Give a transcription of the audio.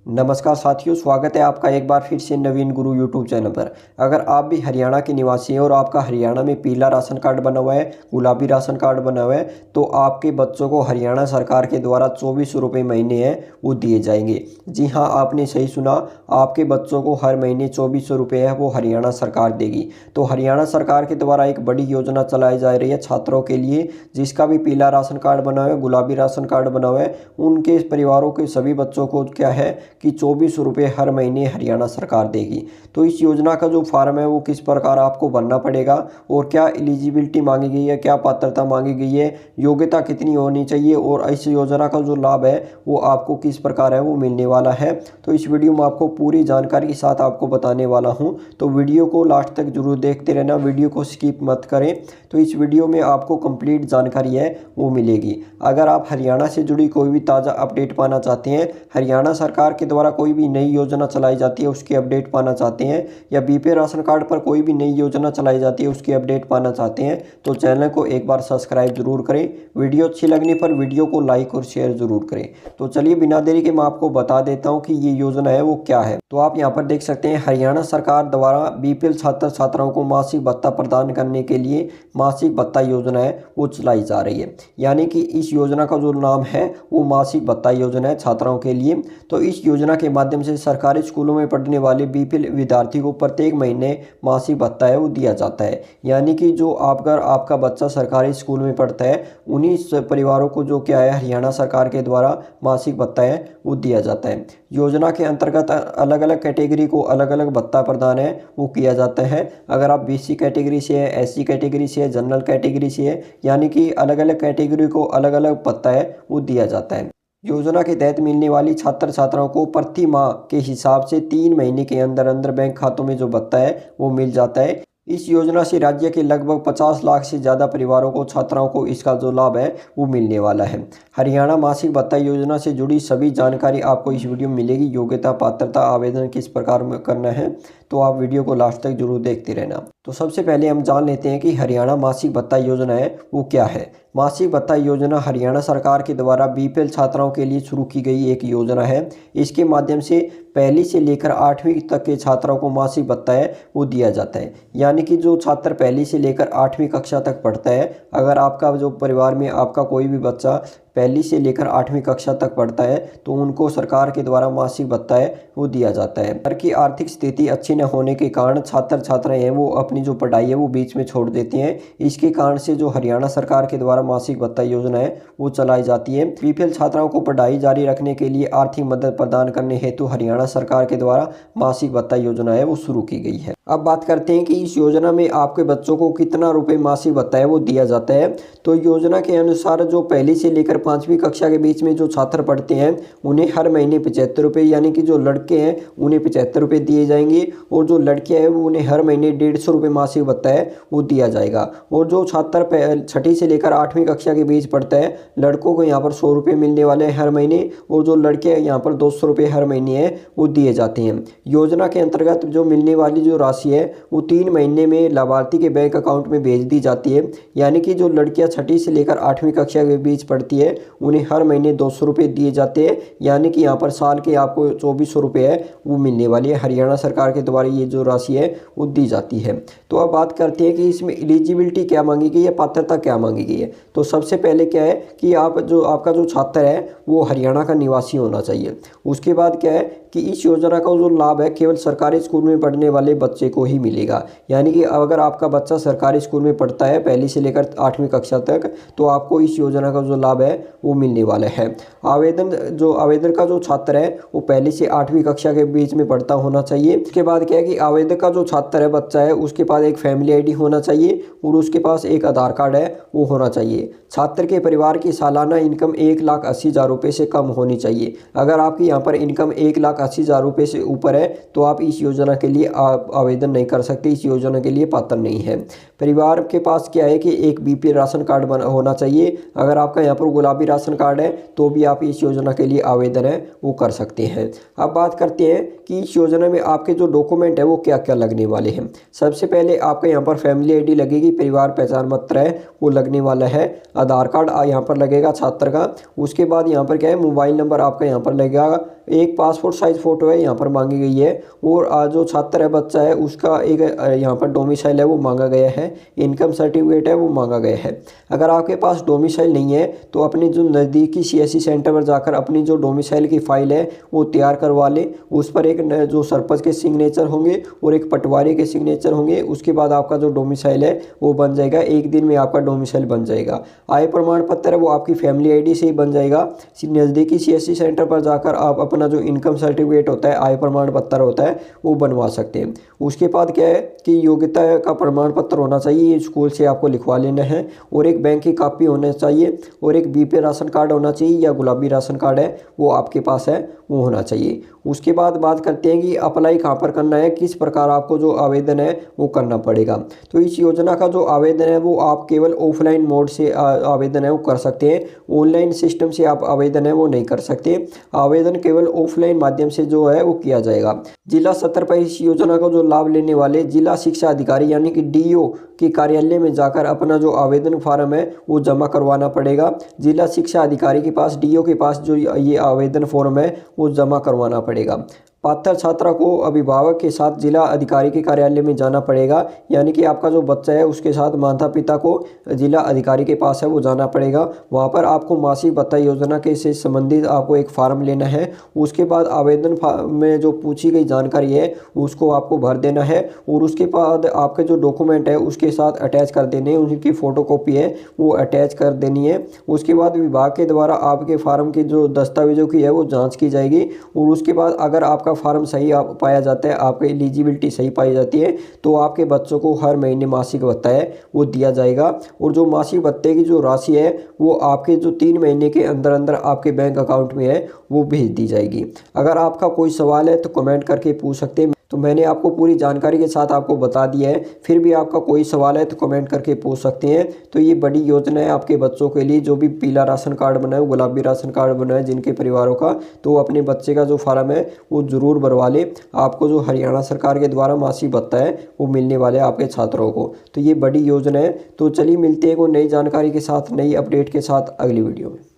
नमस्कार साथियों, स्वागत है आपका एक बार फिर से नवीन गुरु यूट्यूब चैनल पर। अगर आप भी हरियाणा के निवासी हैं और आपका हरियाणा में पीला राशन कार्ड बना हुआ है, गुलाबी राशन कार्ड बना हुआ है, तो आपके बच्चों को हरियाणा सरकार के द्वारा 2400 रुपये महीने हैं वो दिए जाएंगे। जी हाँ, आपने सही सुना, आपके बच्चों को हर महीने 2400 रुपये है वो हरियाणा सरकार देगी। तो हरियाणा सरकार के द्वारा एक बड़ी योजना चलाई जा रही है छात्रों के लिए। जिसका भी पीला राशन कार्ड बना हुआ है, गुलाबी राशन कार्ड बना हुआ है, उनके परिवारों के सभी बच्चों को क्या है कि 2400 रुपये हर महीने हरियाणा सरकार देगी। तो इस योजना का जो फॉर्म है वो किस प्रकार आपको भरना पड़ेगा और क्या एलिजिबिलिटी मांगी गई है, क्या पात्रता मांगी गई है, योग्यता कितनी होनी चाहिए और इस योजना का जो लाभ है वो आपको किस प्रकार है वो मिलने वाला है, तो इस वीडियो में आपको पूरी जानकारी के साथ आपको बताने वाला हूँ। तो वीडियो को लास्ट तक जरूर देखते रहना, वीडियो को स्किप मत करें। तो इस वीडियो में आपको कंप्लीट जानकारी है वो मिलेगी। अगर आप हरियाणा से जुड़ी कोई भी ताज़ा अपडेट पाना चाहते हैं, हरियाणा सरकार के द्वारा कोई भी नई योजना चलाई जाती है उसकी अपडेट पाना चाहते हैं, या बीपीएल राशन कार्ड पर कोई भी नई योजना चलाई जाती है उसकी अपडेट पाना चाहते हैं, तो चैनल को एक बार सब्सक्राइब जरूर करें। वीडियो अच्छी लगने पर वीडियो को लाइक और शेयर जरूर करें। तो चलिए बिना देरी के मैं आपको बता देता हूँ कि ये योजना है वो क्या है। तो आप यहाँ पर देख सकते हैं, हरियाणा सरकार द्वारा बीपीएल छात्र छात्राओं को मासिक भत्ता प्रदान करने के लिए मासिक भत्ता योजना है वो चलाई जा रही है। यानी कि इस योजना का जो नाम है वो मासिक भत्ता योजना है छात्राओं के लिए। तो इस योजना के माध्यम से सरकारी स्कूलों में पढ़ने वाले बीपीएल विद्यार्थी को प्रत्येक महीने मासिक भत्ता है वो दिया जाता है। यानी कि जो आपका बच्चा सरकारी स्कूल में पढ़ता है उन्हीं परिवारों को जो क्या है हरियाणा सरकार के द्वारा मासिक भत्ता है वो दिया जाता है। योजना के अंतर्गत अलग अलग कैटेगरी को अलग अलग भत्ता प्रदान है वो किया जाता है। अगर आप बीसी कैटेगरी से है, एससी कैटेगरी से है, जनरल कैटेगरी से है, यानी कि अलग अलग कैटेगरी को अलग अलग भत्ता है वो दिया जाता है। योजना के तहत मिलने वाली छात्र छात्राओं को प्रति माह के हिसाब से 3 महीने के अंदर अंदर बैंक खातों में जो भत्ता है वो मिल जाता है। इस योजना से राज्य के लगभग 50 लाख से ज़्यादा परिवारों को छात्राओं को इसका जो लाभ है वो मिलने वाला है। हरियाणा मासिक भत्ता योजना से जुड़ी सभी जानकारी आपको इस वीडियो में मिलेगी। योग्यता, पात्रता, आवेदन किस प्रकार में करना है, तो आप वीडियो को लास्ट तक जरूर देखते रहना। तो सबसे पहले हम जान लेते हैं कि हरियाणा मासिक भत्ता योजना है वो क्या है। मासिक भत्ता योजना हरियाणा सरकार के द्वारा बीपीएल छात्राओं के लिए शुरू की गई एक योजना है। इसके माध्यम से पहली से लेकर 8वीं तक के छात्रों को मासिक भत्ता है वो दिया जाता है। यानी कि जो छात्र पहली से लेकर 8वीं कक्षा तक पढ़ता है, अगर आपका जो परिवार में आपका कोई भी बच्चा पहली से लेकर 8वीं कक्षा तक पढ़ता है तो उनको सरकार के द्वारा मासिक भत्ता है वो दिया जाता है। घर की आर्थिक स्थिति अच्छी न होने के कारण छात्र छात्राएं हैं वो अपनी जो पढ़ाई है वो बीच में छोड़ देते हैं। इसके कारण से जो हरियाणा सरकार के द्वारा मासिक भत्ता योजना है वो चलाई जाती है। बीपीएल छात्राओं को पढ़ाई जारी रखने के लिए आर्थिक मदद प्रदान करने हेतु हरियाणा सरकार के द्वारा मासिक भत्ता योजना है वो शुरू की गई है। अब बात करते हैं कि इस योजना में आपके बच्चों को कितना रुपए मासिक भत्ता है वो दिया जाता है। तो योजना के अनुसार जो पहली से लेकर 5वीं कक्षा के बीच में जो छात्र पढ़ते हैं उन्हें हर महीने 75 रुपये, यानी कि जो लड़के हैं उन्हें 75 रुपये दिए जाएंगे और जो लड़कियां हैं वो उन्हें हर महीने 150 रुपये मासिक भत्ता है वो दिया जाएगा। और जो छात्र 6ठी से लेकर 8वीं कक्षा के बीच पढ़ता है, लड़कों को यहाँ पर 100 रुपये मिलने वाले हैं हर महीने, और जो लड़के हैं यहाँ पर 200 रुपये हर महीने है वो दिए जाते हैं। योजना के अंतर्गत जो मिलने वाली जो राशि है वो 3 महीने में लाभार्थी के बैंक अकाउंट में भेज दी जाती है। यानी कि जो लड़कियां 6ठी से लेकर 8वीं कक्षा के बीच पढ़ती है उन्हें हर महीने 200 रुपये दिए जाते हैं। यानी कि यहाँ पर साल के आपको 2400 रुपये है वो मिलने वाली है। हरियाणा सरकार के द्वारा ये जो राशि है वो दी जाती है। तो अब बात करते हैं कि इसमें एलिजिबिलिटी क्या मांगी गई है, पात्रता क्या मांगी गई है। तो सबसे पहले क्या है कि आपका जो छात्र है वो हरियाणा का निवासी होना चाहिए। उसके बाद क्या है कि इस योजना का जो लाभ है केवल सरकारी स्कूल में पढ़ने वाले बच्चे को ही मिलेगा। यानी कि अगर आपका बच्चा सरकारी स्कूल में पढ़ता है पहली से लेकर 8वीं कक्षा तक, तो आपको इस योजना का जो लाभ है वो मिलने वाला है। आवेदन का जो छात्र है वो पहली से 8वीं कक्षा के बीच में पढ़ता होना चाहिए। उसके बाद क्या है कि आवेदक का जो छात्र है बच्चा है उसके पास एक फैमिली आईडी होना चाहिए और उसके पास एक आधार कार्ड है वो होना चाहिए। छात्र के परिवार की सालाना इनकम 1,80,000 रुपये से कम होनी चाहिए। अगर आपकी यहाँ पर इनकम 1,80,000 रुपये से ऊपर है तो आप इस योजना के लिए आवेदन नहीं कर सकते, इस योजना के लिए पात्र नहीं है। परिवार के पास क्या है कि एक बीपीएल राशन कार्ड होना चाहिए। अगर आपका यहाँ पर गुलाबी राशन कार्ड है तो भी आप इस योजना के लिए आवेदन है वो कर सकते हैं। अब बात करते हैं कि इस योजना में आपके जो डॉक्यूमेंट है वो क्या क्या लगने वाले हैं। सबसे पहले आपका यहाँ पर फैमिली आईडी लगेगी, परिवार पहचान पत्र है वो लगने वाला है, आधार कार्ड यहाँ पर लगेगा छात्र का। उसके बाद यहाँ पर क्या है, मोबाइल नंबर आपका यहाँ पर लगेगा, एक पासपोर्ट साइज फ़ोटो है यहाँ पर मांगी गई है, और जो छात्र है बच्चा है उसका एक यहाँ पर डोमिसाइल है वो मांगा गया है, इनकम सर्टिफिकेट है वो मांगा गया है। अगर आपके पास डोमिसाइल नहीं है तो अपने जो नज़दीकी सीएससी सेंटर पर जाकर अपनी जो डोमिसाइल की फ़ाइल है वो तैयार करवा लें। उस पर एक जो सरपंच के सिग्नेचर होंगे और एक पटवारी के सिग्नेचर होंगे। उसके बाद आपका जो डोमिसाइल है वो बन जाएगा, एक दिन में आपका डोमिसाइल बन जाएगा। आय प्रमाण पत्र है वो आपकी फैमिली आईडी से ही बन जाएगा। नज़दीकी सीएससी सेंटर पर जाकर आप अपना जो इनकम सर्टिफिकेट होता है, आय प्रमाण पत्र होता है वो बनवा सकते हैं। उसके बाद क्या है कि योग्यता का प्रमाण पत्र होना चाहिए, स्कूल से आपको लिखवा लेना है, और एक बैंक की कॉपी होना चाहिए, और एक बीपीएल राशन कार्ड होना चाहिए या गुलाबी राशन कार्ड है वो आपके पास है वो होना चाहिए। उसके बाद बात करते हैं कि अप्लाई कहाँ पर करना है, किस प्रकार आपको जो आवेदन है वो करना पड़ेगा। तो इस योजना का जो आवेदन है वो आप केवल ऑफलाइन मोड से आवेदन है वो कर सकते हैं, ऑनलाइन सिस्टम से आप आवेदन है वो नहीं कर सकते। आवेदन केवल ऑफलाइन माध्यम से जो है वो किया जाएगा। जिला स्तर पर इस योजना का जो लाभ लेने वाले जिला शिक्षा अधिकारी यानी कि डीओ के कार्यालय में जाकर अपना जो आवेदन फार्म है वो जमा करवाना पड़ेगा। जिला शिक्षा अधिकारी के पास, डीओ के पास जो ये आवेदन फॉर्म है वो जमा करवाना पड़ेगा। पात्र छात्रा को अभिभावक के साथ जिला अधिकारी के कार्यालय में जाना पड़ेगा, यानी कि आपका जो बच्चा है उसके साथ माता पिता को जिला अधिकारी के पास है वो जाना पड़ेगा। वहाँ पर आपको मासिक भत्ता योजना के से संबंधित आपको एक फार्म लेना है। उसके बाद आवेदन में जो पूछी गई जानकारी है उसको आपको भर देना है, और उसके बाद आपके जो डॉक्यूमेंट है उसके साथ अटैच कर देने हैं, उनकी फ़ोटोकॉपी है वो अटैच कर देनी है। उसके बाद विभाग के द्वारा आपके फार्म के जो दस्तावेजों की है वो जाँच की जाएगी, और उसके बाद अगर आपका फार्म सही पाया जाता है, आपकी एलिजिबिलिटी सही पाई जाती है, तो आपके बच्चों को हर महीने मासिक भत्ता है वो दिया जाएगा। और जो मासिक भत्ते की जो राशि है वो आपके जो 3 महीने के अंदर अंदर आपके बैंक अकाउंट में है वो भेज दी जाएगी। अगर आपका कोई सवाल है तो कमेंट करके पूछ सकते हैं। तो मैंने आपको पूरी जानकारी के साथ आपको बता दिया है, फिर भी आपका कोई सवाल है तो कमेंट करके पूछ सकते हैं। तो ये बड़ी योजना है आपके बच्चों के लिए, जो भी पीला राशन कार्ड बना है, गुलाबी राशन कार्ड बना है जिनके परिवारों का, तो अपने बच्चे का जो फार्म है वो ज़रूर भरवा लें। आपको जो हरियाणा सरकार के द्वारा मासिक भत्ता है वो मिलने वाले आपके छात्रों को। तो ये बड़ी योजना है। तो चलिए मिलते हैं कोई नई जानकारी के साथ, नई अपडेट के साथ अगली वीडियो में।